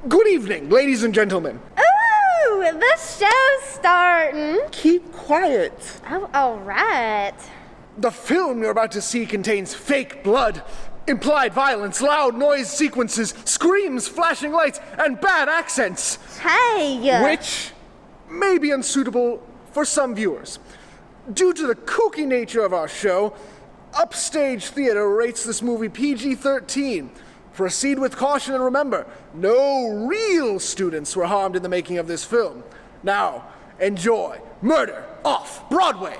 Good evening, ladies and gentlemen. Ooh, the show's starting. Keep quiet. Oh, all right. The film you're about to see contains fake blood, implied violence, loud noise sequences, screams, flashing lights, and bad accents. Hey! Which may be unsuitable for some viewers. Due to the kooky nature of our show, Upstage Theater rates this movie PG-13. Proceed with caution and remember, no real students were harmed in the making of this film. Now, enjoy Murder Off-Broadway!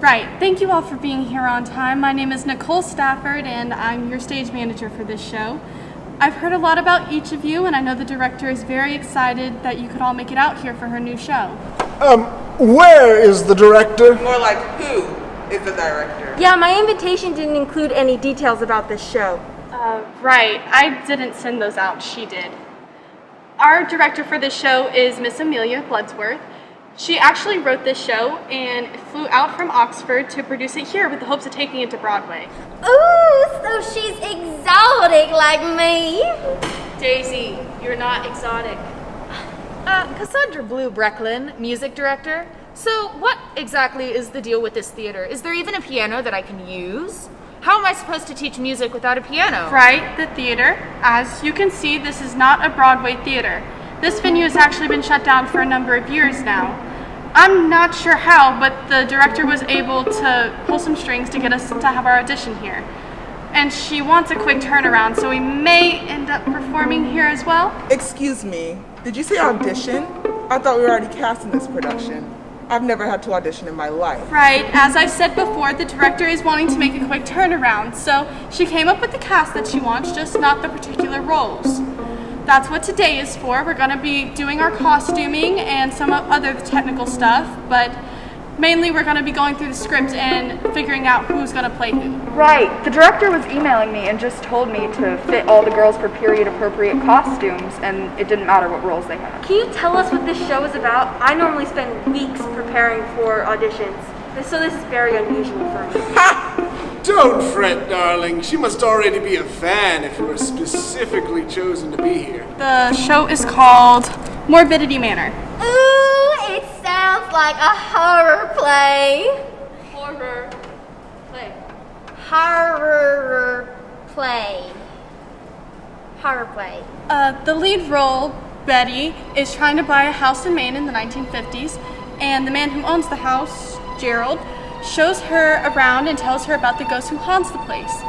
Right. Thank you all for being here on time. My name is Nicole Stafford, and I'm your stage manager for this show. I've heard a lot about each of you, and I know the director is very excited that you could all make it out here for her new show. Where is the director? More like, who is the director? Yeah, my invitation didn't include any details about this show. Right. I didn't send those out. She did. Our director for this show is Miss Amelia Bloodsworth. She actually wrote this show and flew out from Oxford to produce it here with the hopes of taking it to Broadway. Ooh, so she's exotic like me. Daisy, you're not exotic. Cassandra Blue Brecklin, music director. So what exactly is the deal with this theater? Is there even a piano that I can use? How am I supposed to teach music without a piano? Right, the theater. As you can see, this is not a Broadway theater. This venue has actually been shut down for a number of years now. I'm not sure how, but the director was able to pull some strings to get us to have our audition here. And she wants a quick turnaround, so we may end up performing here as well. Excuse me, did you say audition? I thought we were already cast in this production. I've never had to audition in my life. Right, as I said before, the director is wanting to make a quick turnaround, so she came up with the cast that she wants, just not the particular roles. That's what today is for. We're going to be doing our costuming and some other technical stuff, but mainly we're going to be going through the script and figuring out who's going to play who. Right. The director was emailing me and just told me to fit all the girls for period-appropriate costumes, and it didn't matter what roles they had. Can you tell us what this show is about? I normally spend weeks preparing for auditions, so this is very unusual for me. Ha! Don't fret, darling. She must already be a fan if you were specifically chosen to be here. The show is called Morbidity Manor. Ooh, it sounds like a horror play. Horror play. Horror play. Horror play. The lead role, Betty, is trying to buy a house in Maine in the 1950s, and the man who owns the house, Gerald, shows her around and tells her about the ghost who haunts the place.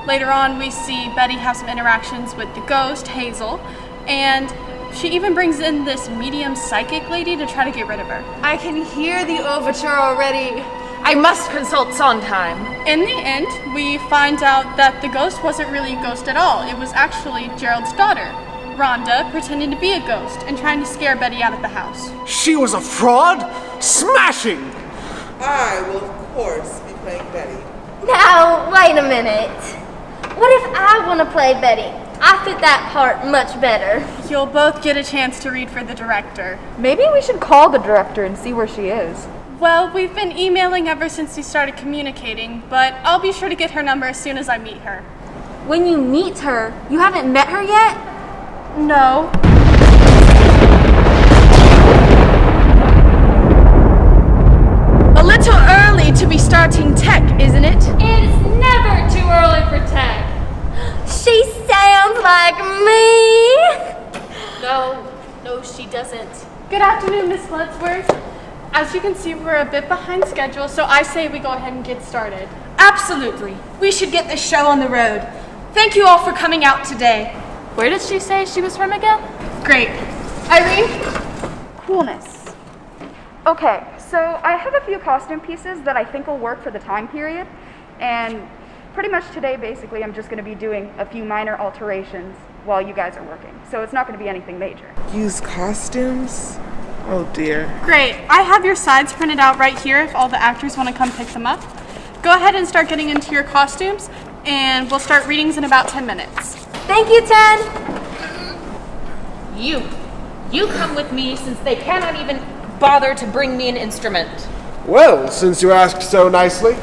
Later on, we see Betty have some interactions with the ghost, Hazel, and she even brings in this medium psychic lady to try to get rid of her. I can hear the overture already. I must consult Sondheim. In the end, we find out that the ghost wasn't really a ghost at all. It was actually Gerald's daughter, Rhonda, pretending to be a ghost and trying to scare Betty out of the house. She was a fraud? Smashing! I will, of course, be playing Betty. Now, wait a minute. What if I want to play Betty? I fit that part much better. You'll both get a chance to read for the director. Maybe we should call the director and see where she is. Well, we've been emailing ever since we started communicating, but I'll be sure to get her number as soon as I meet her. When you meet her, you haven't met her yet? No. little early to be starting tech, isn't it? It's never too early for tech. She sounds like me. No, she doesn't. Good afternoon, Miss Bloodsworth. As you can see, we're a bit behind schedule, so I say we go ahead and get started. Absolutely. We should get this show on the road. Thank you all for coming out today. Where did she say she was from again? Great. Irene? Coolness. Okay, so I have a few costume pieces that I think will work for the time period, and pretty much today, basically, I'm just going to be doing a few minor alterations while you guys are working. So it's not going to be anything major. Use costumes? Oh dear. Great. I have your sides printed out right here if all the actors want to come pick them up. Go ahead and start getting into your costumes, and we'll start readings in about 10 minutes. Thank you, Ten. You come with me since they cannot even bother to bring me an instrument. Well, since you asked so nicely.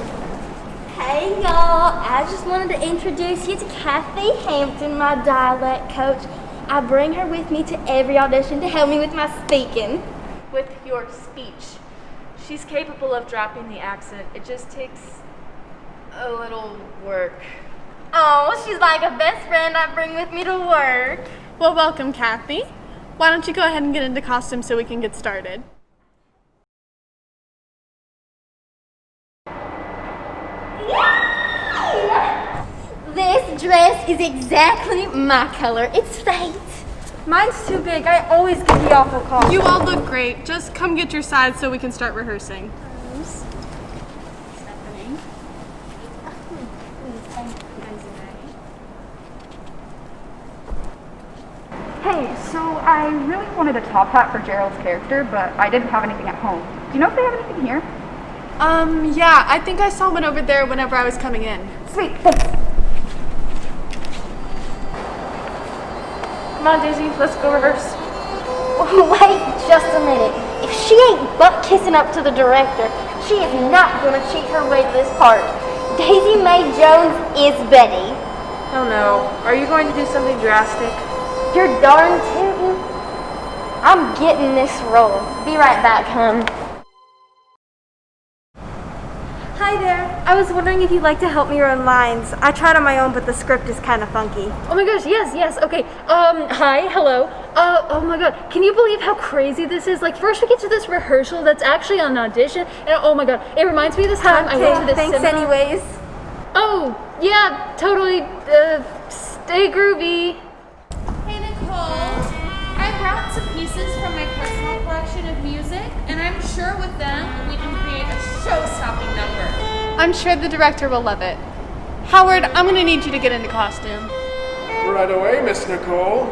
Hey y'all, I just wanted to introduce you to Kathy Hampton, my dialect coach. I bring her with me to every audition to help me with my speaking. With your speech. She's capable of dropping the accent. It just takes a little work. Oh, she's like a best friend I bring with me to work. Well, welcome, Kathy. Why don't you go ahead and get into costume so we can get started? This dress is exactly my color. It's fate. Mine's too big. I always get the awful call. You all look great. Just come get your sides so we can start rehearsing. Stephanie. Hey, so I really wanted a top hat for Gerald's character, but I didn't have anything at home. Do you know if they have anything here? Yeah, I think I saw one over there whenever I was coming in. Sweet, thanks. Come on, Daisy, let's go rehearse. Wait just a minute. If she ain't butt kissing up to the director, she is not gonna cheat her way to this part. Daisy Mae Jones is Betty. Oh no, are you going to do something drastic? You're darn tootin'. I'm getting this role. Be right back, hun. Hi there. I was wondering if you'd like to help me run lines. I tried on my own, but the script is kind of funky. Oh my gosh, yes, okay. Hi, hello. Oh my god, can you believe how crazy this is? Like, first we get to this rehearsal that's actually an audition, and oh my god, it reminds me of this time I went to this Thanks seminar. anyways. Oh, yeah, totally, stay groovy. Hey, Nicole. I brought some pieces from my personal collection of music, and I'm sure with them we can create a show-stopping number. I'm sure the director will love it. Howard, I'm going to need you to get into costume. Right away, Miss Nicole.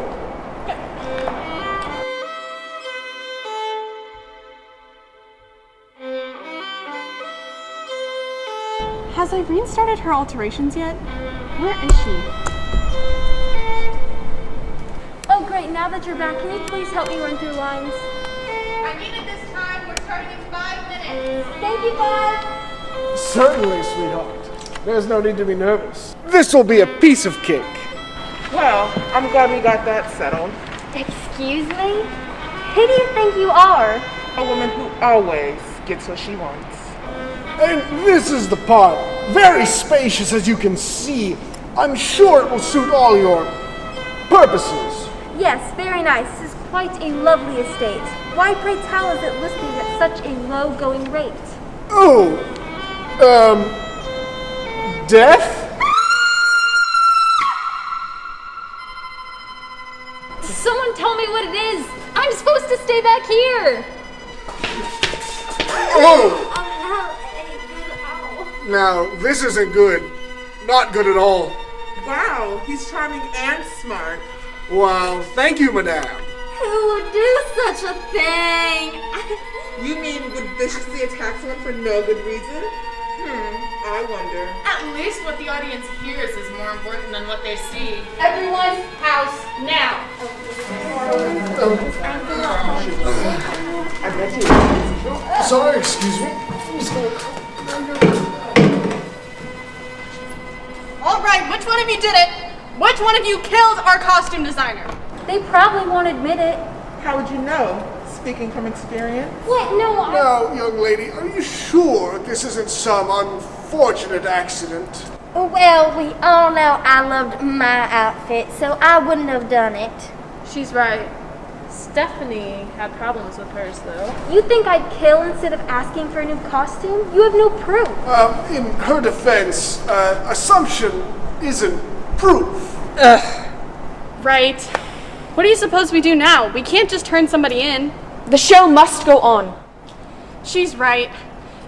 Has Irene started her alterations yet? Where is she? Oh, great. Now that you're back, can you please help me run through lines? Irene, at this time, we're starting in 5 minutes. Thank you, Bob. Certainly, sweetheart. There's no need to be nervous. This will be a piece of cake. Well, I'm glad we got that settled. Excuse me? Who do you think you are? A woman who always gets what she wants. And this is the part. Very spacious, as you can see. I'm sure it will suit all your purposes. Yes, very nice. This is quite a lovely estate. Why, pray tell, is it listed at such a low going rate? Oh, death? Someone tell me what it is. I'm supposed to stay back here. Oh! Now, this isn't good. Not good at all. Wow, he's charming and smart. Wow, thank you, madame. Who would do such a thing? You mean would viciously attack someone for no good reason? I wonder. At least what the audience hears is more important than what they see. Everyone, house now. I bet you. Sorry, excuse me. All right, which one of you did it? Which one of you killed our costume designer? They probably won't admit it. How would you know? speaking from experience. What? No, Now, young lady, are you sure this isn't some unfortunate accident? Well, we all know I loved my outfit, so I wouldn't have done it. She's right. Stephanie had problems with hers, though. You think I'd kill instead of asking for a new costume? You have no proof. In her defense, assumption isn't proof. Right. What do you suppose we do now? We can't just turn somebody in. The show must go on. She's right.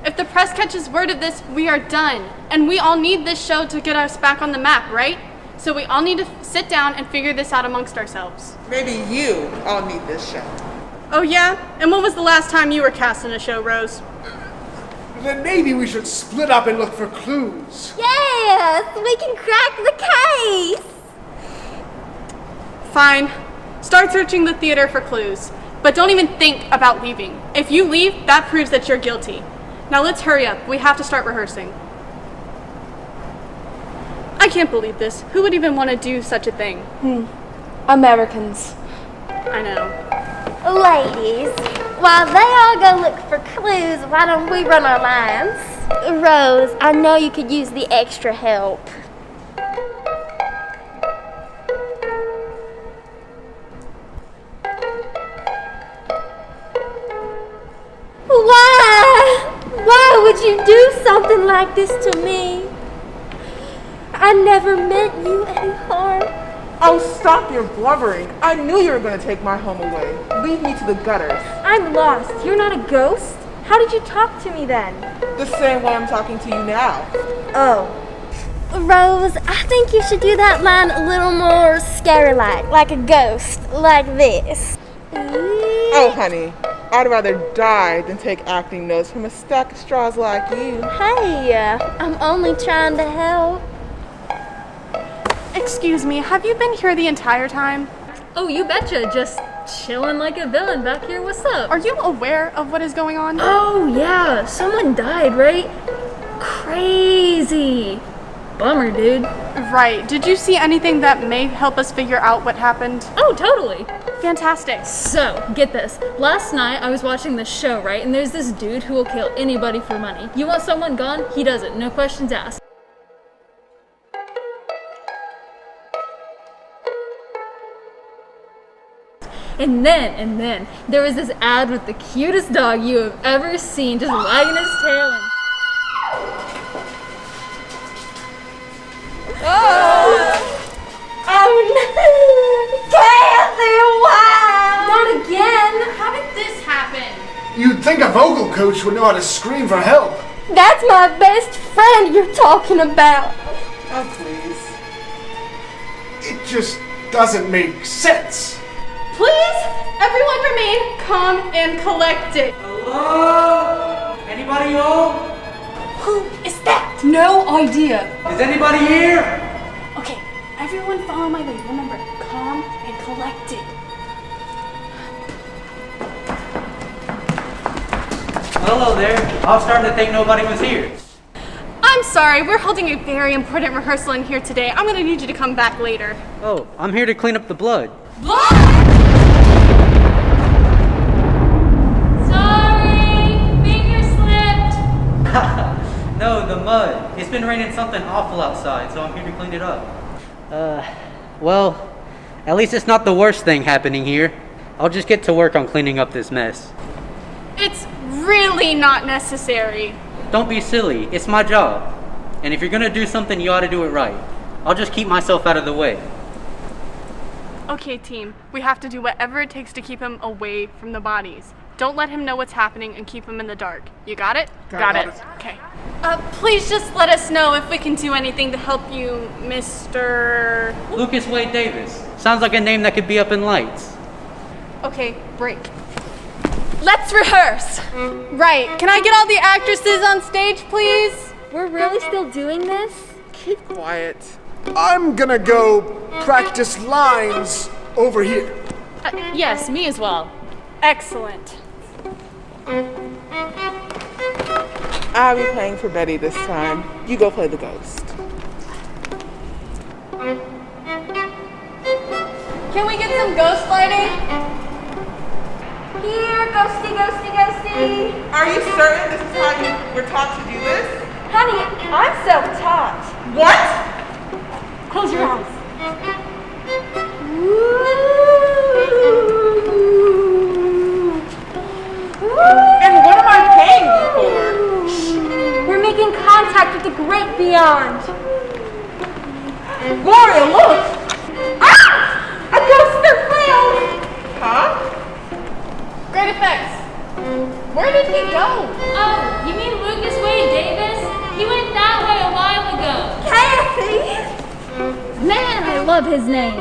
If the press catches word of this, we are done. And we all need this show to get us back on the map, right? So we all need to sit down and figure this out amongst ourselves. Maybe you all need this show. Oh yeah? And when was the last time you were cast in a show, Rose? Then maybe we should split up and look for clues. Yes, we can crack the case. Fine. Start searching the theater for clues. But don't even think about leaving. If you leave, that proves that you're guilty. Now let's hurry up. We have to start rehearsing. I can't believe this. Who would even want to do such a thing? Americans. I know. Ladies, while they all go look for clues, why don't we run our lines? Rose, I know you could use the extra help. Why would you do something like this to me? I never meant you any harm. Oh, stop your blubbering. I knew you were going to take my home away. Leave me to the gutters. I'm lost. You're not a ghost? How did you talk to me then? The same way I'm talking to you now. Oh. Rose, I think you should do that line a little more scary-like a ghost, like this. Oh, honey, I'd rather die than take acting notes from a stack of straws like you. Hey, I'm only trying to help. Excuse me, have you been here the entire time? Oh, you betcha. Just chilling like a villain back here. What's up? Are you aware of what is going on? Oh, yeah. Someone died, right? Crazy. Bummer, dude. Right. Did you see anything that may help us figure out what happened? Oh, totally. Fantastic. So, get this. Last night, I was watching this show, right? And there's this dude who will kill anybody for money. You want someone gone? He does it. No questions asked. And then, there was this ad with the cutest dog you have ever seen, just wagging his tail and... Not again! How did this happen? You'd think a vocal coach would know how to scream for help. That's my best friend you're talking about. Oh, please. It just doesn't make sense. Please, everyone remain calm and collected. Hello? Anybody home? Who is that? No idea. Is anybody here? Okay, everyone follow my lead. Remember, calm and collected. Hello there. I was starting to think nobody was here. I'm sorry, we're holding a very important rehearsal in here today. I'm gonna need you to come back later. Oh, I'm here to clean up the blood. Sorry! Finger slipped! No, the mud. It's been raining something awful outside, so I'm here to clean it up. Well, at least it's not the worst thing happening here. I'll just get to work on cleaning up this mess. It's really not necessary. Don't be silly. It's my job. And if you're gonna do something, you ought to do it right. I'll just keep myself out of the way. Okay, team, we have to do whatever it takes to keep him away from the bodies. Don't let him know what's happening and keep him in the dark. You got it? Got it. Okay. Please just let us know if we can do anything to help you, Mr. Lucas Wade Davis. Sounds like a name that could be up in lights. Okay, break. Let's rehearse. Right. Can I get all the actresses on stage, please? We're really still doing this? Keep quiet. I'm gonna go practice lines over here. Yes, me as well. Excellent. I'll be playing for Betty this time. You go play the ghost. Can we get some ghost lighting? Here, ghosty, ghosty, ghosty. Are you certain this is how you were taught to do this? Honey, I'm self-taught. What? Close your eyes. And what am I paying you for? We're making contact with the great beyond. Gloria, look! Ah! A ghoster failed! Huh? Great effects. Where did he go? Oh, you mean Lucas Wade Davis? He went that way a while ago. Kathy! Man, I love his name.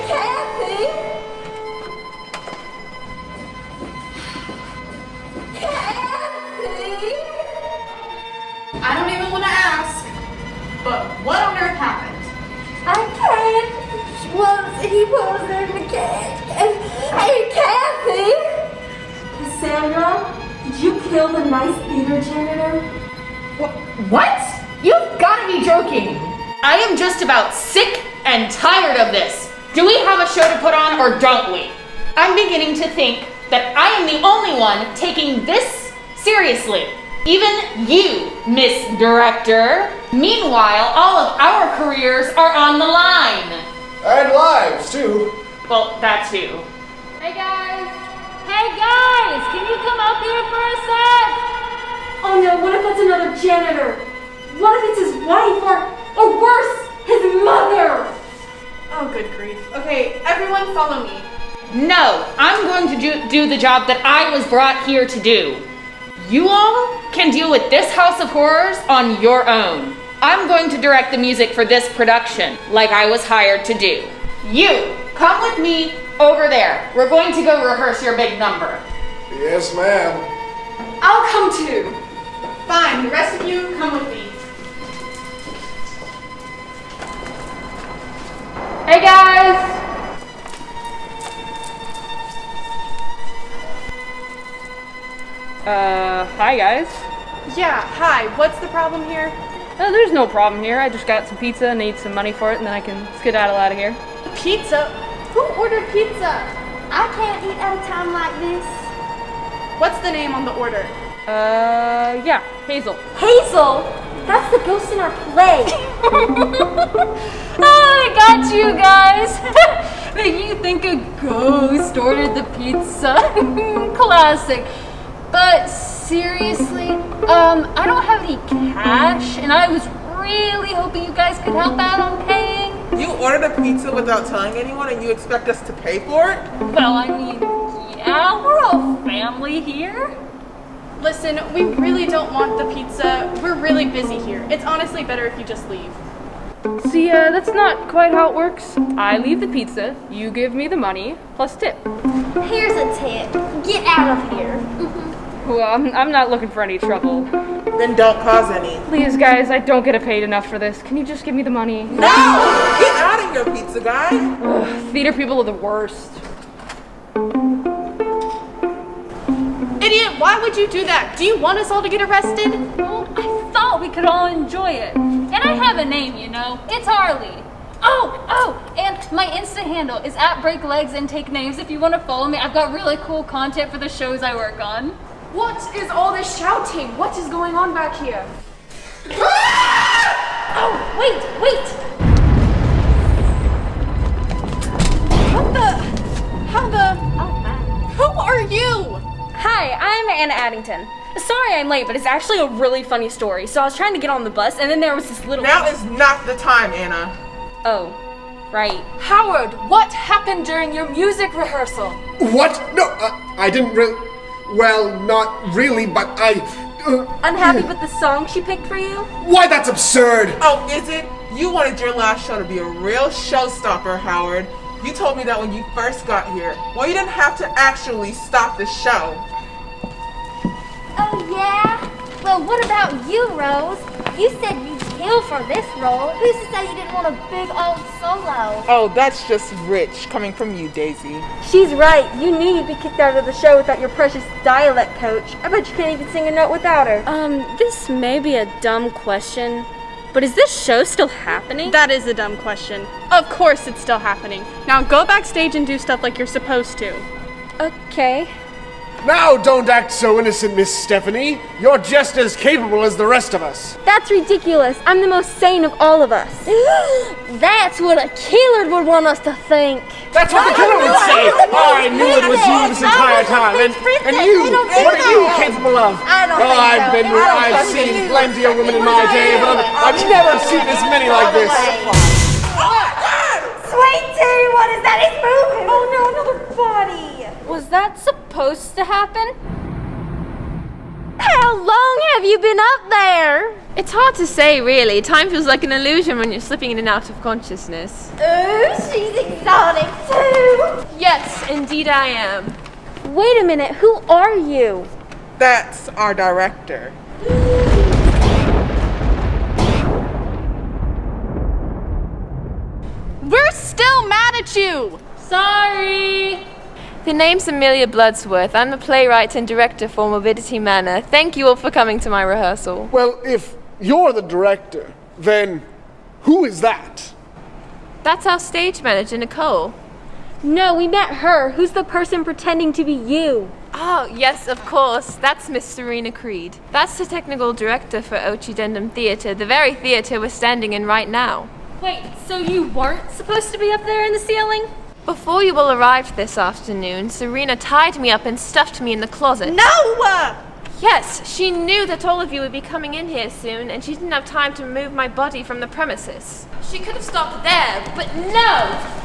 Kathy! Kathy! I don't even want to ask. But what on earth happened? I can't. He was in the cage. Hey, Kathy! Cassandra, did you kill the nice theater janitor? What? You've got to be joking. I am just about sick and tired of this. Do we have a show to put on or don't we? I'm beginning to think that I am the only one taking this seriously. Even you, Miss Director. Meanwhile, all of our careers are on the line. And lives, too. Well, that too. Hey guys! Hey guys! Can you come up here for a sec? Oh no, what if that's another janitor? What if it's his wife or worse, his mother? Oh, good grief. Okay, everyone follow me. No, I'm going to do the job that I was brought here to do. You all can deal with this house of horrors on your own. I'm going to direct the music for this production, like I was hired to do. You, come with me over there. We're going to go rehearse your big number. Yes, ma'am. I'll come too. Fine, the rest of you come with me. Hey guys! Hi guys. Yeah, hi, what's the problem here? There's no problem here. I just got some pizza and need some money for it, and then I can skedaddle out of here. Pizza? Who ordered pizza? I can't eat at a time like this. What's the name on the order? Yeah, Hazel. Hazel? That's the ghost in our play. I got you guys! Make you think a ghost ordered the pizza. Classic. But seriously, I don't have any cash, and I was really hoping you guys could help out on paying. You ordered a pizza without telling anyone and you expect us to pay for it? Well, I mean, yeah, we're all family here. Listen, we really don't want the pizza. We're really busy here. It's honestly better if you just leave. See, that's not quite how it works. I leave the pizza, you give me the money, plus tip. Here's a tip. Get out of here. Well, I'm not looking for any trouble. Then don't cause any. Please, guys, I don't get paid enough for this. Can you just give me the money? No! Get out of here, pizza guy! Ugh, theater people are the worst. Idiot, why would you do that? Do you want us all to get arrested? Well, I thought we could all enjoy it. And I have a name, you know. It's Harley. Oh, and my Insta handle is @breaklegs and take names if you want to follow me. I've got really cool content for the shows I work on. What is all this shouting? What is going on back here? Oh, wait! Who are you? Hi, I'm Anna Addington. Sorry I'm late, but it's actually a really funny story. So I was trying to get on the bus, and then there was this little... Now is not the time, Anna. Oh, right. Howard, what happened during your music rehearsal? What? No, I didn't really... Well, not really, but I... Unhappy with the song she picked for you? Why, that's absurd! Oh, is it? You wanted your last show to be a real showstopper, Howard. You told me that when you first got here. Well, you didn't have to actually stop the show. Oh yeah? Well, what about you, Rose? You said you'd kill for this role. Who's to say you didn't want a big old solo? Oh, that's just rich coming from you, Daisy. She's right. You knew you'd be kicked out of the show without your precious dialect coach. I bet you can't even sing a note without her. This may be a dumb question, but is this show still happening? That is a dumb question. Of course it's still happening. Now go backstage and do stuff like you're supposed to. Okay. Now don't act so innocent, Miss Stephanie. You're just as capable as the rest of us. That's ridiculous. I'm the most sane of all of us. That's what a killer would want us to think. That's what the killer would say. I knew it was you this entire time. And you, what are you capable of? I've seen plenty of women in my day, but I've never seen as many like this. Sweet tea, what is that? It's moving. Oh no, another body. Was that supposed to happen? How long have you been up there? It's hard to say, really. Time feels like an illusion when you're slipping in and out of consciousness. Oh, she's exotic too. Yes, indeed I am. Wait a minute, who are you? That's our director. We're still mad at you! Sorry! The name's Amelia Bloodsworth. I'm the playwright and director for Morbidity Manor. Thank you all for coming to my rehearsal. Well, if you're the director, then who is that? That's our stage manager, Nicole. No, we met her. Who's the person pretending to be you? Oh, yes, of course. That's Miss Serena Creed. That's the technical director for Ochidendum Theatre, the very theatre we're standing in right now. Wait, so you weren't supposed to be up there in the ceiling? Before you all arrived this afternoon, Serena tied me up and stuffed me in the closet. No! Yes, she knew that all of you would be coming in here soon, and she didn't have time to move my body from the premises. She could have stopped there, but no!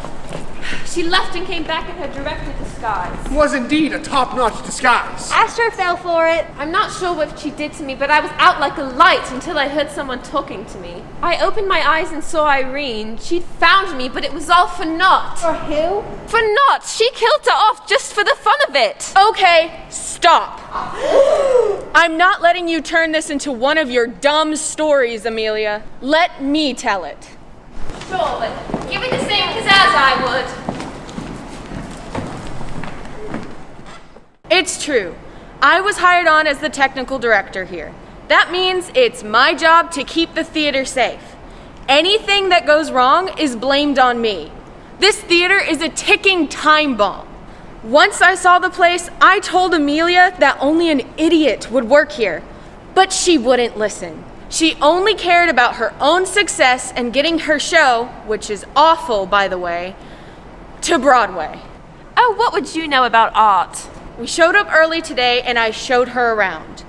She left and came back in her director disguise. Was indeed a top-notch disguise. Asher fell for it. I'm not sure what she did to me, but I was out like a light until I heard someone talking to me. I opened my eyes and saw Irene. She'd found me, but it was all for naught. For who? For naught! She killed her off just for the fun of it. Okay, stop. I'm not letting you turn this into one of your dumb stories, Amelia. Let me tell it. Sure, but give it the same pizzazz I would. It's true. I was hired on as the technical director here. That means it's my job to keep the theater safe. Anything that goes wrong is blamed on me. This theater is a ticking time bomb. Once I saw the place, I told Amelia that only an idiot would work here. But she wouldn't listen. She only cared about her own success and getting her show, which is awful, by the way, to Broadway. Oh, what would you know about art? We showed up early today and I showed her around.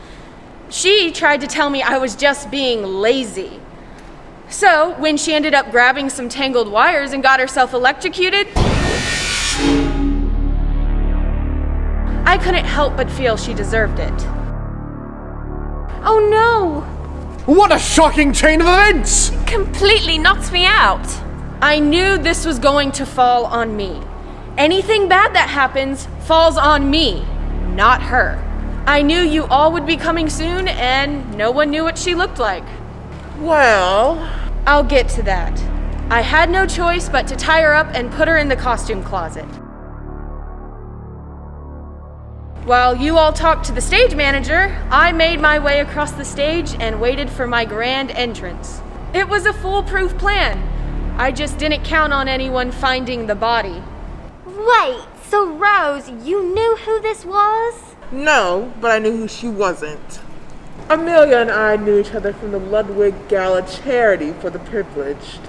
She tried to tell me I was just being lazy. So, when she ended up grabbing some tangled wires and got herself electrocuted, I couldn't help but feel she deserved it. Oh no! What a shocking chain of events! Completely knocked me out. I knew this was going to fall on me. Anything bad that happens falls on me, not her. I knew you all would be coming soon, and no one knew what she looked like. Well, I'll get to that. I had no choice but to tie her up and put her in the costume closet. While you all talked to the stage manager, I made my way across the stage and waited for my grand entrance. It was a foolproof plan. I just didn't count on anyone finding the body. Wait, so Rose, you knew who this was? no, but I knew who she wasn't. Amelia and I knew each other from the Ludwig Gala charity for the privileged.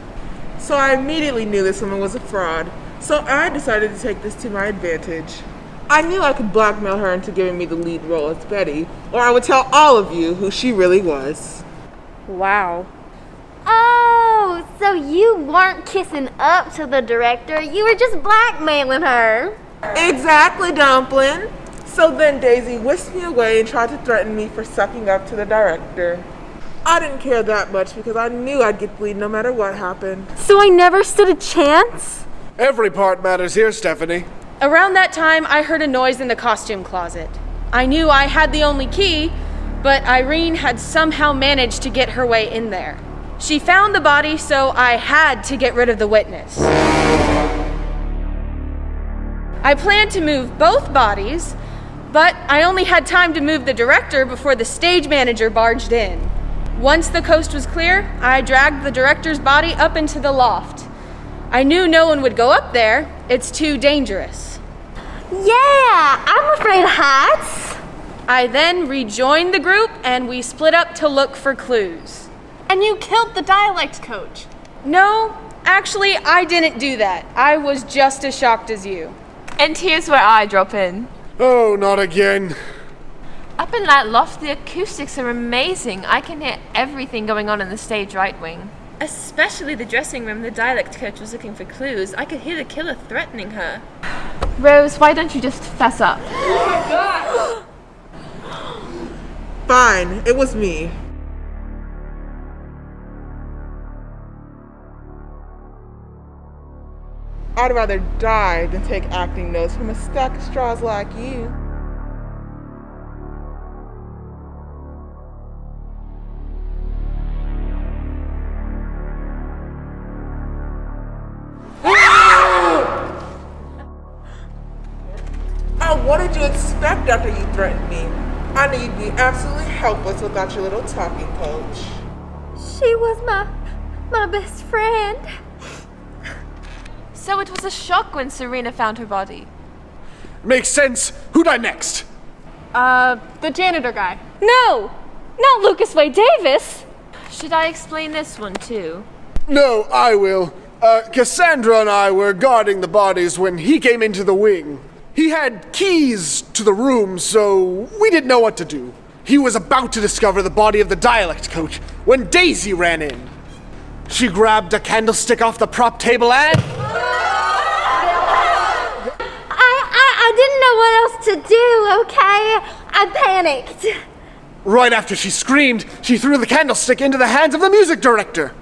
So I immediately knew this woman was a fraud. So I decided to take this to my advantage. I knew I could blackmail her into giving me the lead role as Betty, or I would tell all of you who she really was. Wow. Oh, so you weren't kissing up to the director, you were just blackmailing her. Exactly, Dumpling. So then Daisy whisked me away and tried to threaten me for sucking up to the director. I didn't care that much because I knew I'd get bleed no matter what happened. So I never stood a chance? Every part matters here, Stephanie. Around that time, I heard a noise in the costume closet. I knew I had the only key, but Irene had somehow managed to get her way in there. She found the body, so I had to get rid of the witness. I planned to move both bodies, but I only had time to move the director before the stage manager barged in. Once the coast was clear, I dragged the director's body up into the loft. I knew no one would go up there. It's too dangerous. Yeah, I'm afraid of heights. I then rejoined the group and we split up to look for clues. And you killed the dialect coach. No, actually, I didn't do that. I was just as shocked as you. And here's where I drop in. Oh, not again. Up in that loft, the acoustics are amazing. I can hear everything going on in the stage right wing. Especially the dressing room. The dialect coach was looking for clues. I could hear the killer threatening her. Rose, why don't you just fess up? Fine, it was me. I'd rather die than take acting notes from a stack of straws like you. What did you expect after you threatened me? I knew you'd be absolutely helpless without your little talking coach. She was my best friend. So it was a shock when Serena found her body. Makes sense. Who'd I next? The janitor guy. No! Not Lucas Wade Davis! Should I explain this one too? No, I will. Cassandra and I were guarding the bodies when he came into the wing. He had keys to the room, so we didn't know what to do. He was about to discover the body of the dialect coach when Daisy ran in. She grabbed a candlestick off the prop table and... I didn't know what else to do, okay? I panicked. Right after she screamed, she threw the candlestick into the hands of the music director.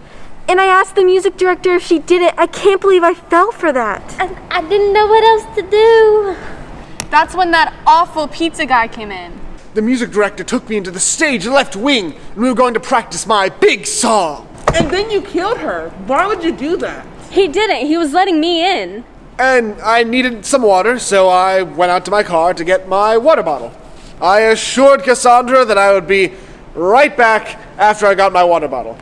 And I asked the music director if she did it. I can't believe I fell for that. I didn't know what else to do. That's when that awful pizza guy came in. The music director took me into the stage left wing, and we were going to practice my big song. And then you killed her. Why would you do that? He didn't. He was letting me in. And I needed some water, so I went out to my car to get my water bottle. I assured Cassandra that I would be right back after I got my water bottle.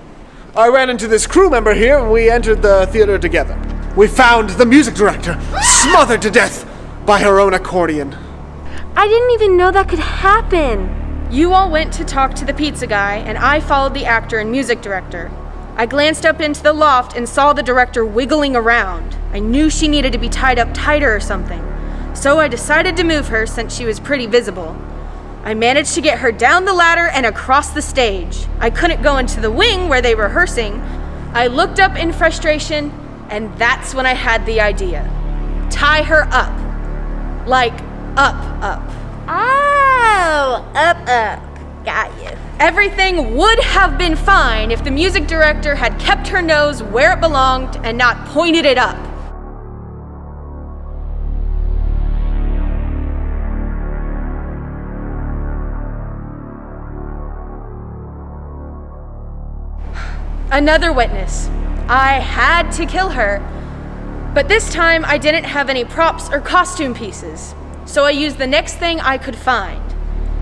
I ran into this crew member here, and we entered the theater together. We found the music director smothered to death by her own accordion. I didn't even know that could happen. You all went to talk to the pizza guy, and I followed the actor and music director. I glanced up into the loft and saw the director wiggling around. I knew she needed to be tied up tighter or something, so I decided to move her since she was pretty visible. I managed to get her down the ladder and across the stage. I couldn't go into the wing where they were rehearsing. I looked up in frustration, and that's when I had the idea. Tie her up. Like, up. Oh, up. Got you. Everything would have been fine if the music director had kept her nose where it belonged and not pointed it up. Another witness. I had to kill her. But this time I didn't have any props or costume pieces. So I used the next thing I could find.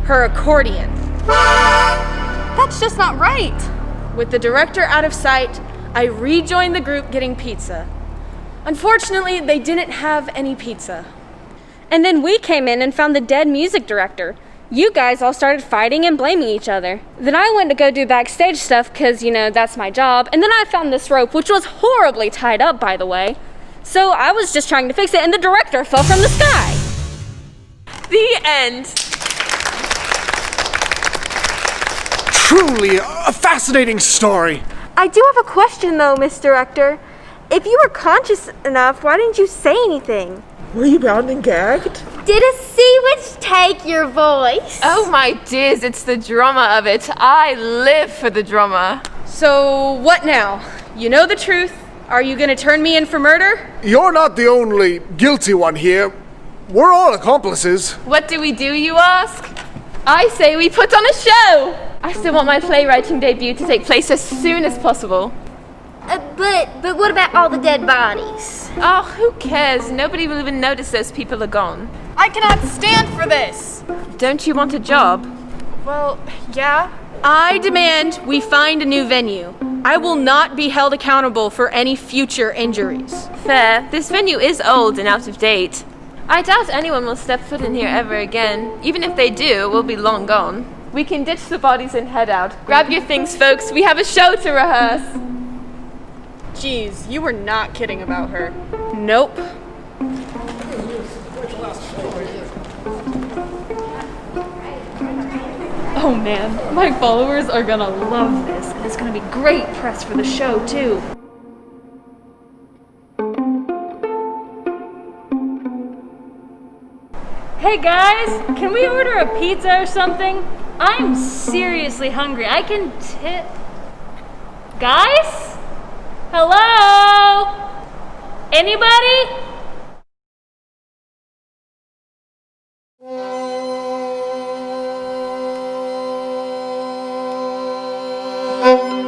Her accordion. That's just not right. With the director out of sight, I rejoined the group getting pizza. Unfortunately, they didn't have any pizza. And then we came in and found the dead music director. You guys all started fighting and blaming each other. Then I went to go do backstage stuff because, that's my job. And then I found this rope, which was horribly tied up, by the way. So I was just trying to fix it, and the director fell from the sky. The end. Truly a fascinating story. I do have a question, though, Miss Director. If you were conscious enough, why didn't you say anything? Were you bound and gagged? Did a sea witch take your voice? Oh my dears, it's the drama of it. I live for the drama. So what now? You know the truth. Are you gonna turn me in for murder? You're not the only guilty one here. We're all accomplices. What do we do, you ask? I say we put on a show. I still want my playwriting debut to take place as soon as possible. But what about all the dead bodies? Oh, who cares? Nobody will even notice those people are gone. I cannot stand for this. Don't you want a job? Well, yeah. I demand we find a new venue. I will not be held accountable for any future injuries. Fair. This venue is old and out of date. I doubt anyone will step foot in here ever again. Even if they do, we'll be long gone. We can ditch the bodies and head out. Grab your things, folks. We have a show to rehearse. Jeez, you were not kidding about her. Nope. Oh man, my followers are gonna love this, and it's gonna be great press for the show too. Hey guys, can we order a pizza or something? I'm seriously hungry. I can tip. Guys? Hello? Anybody? Thank you.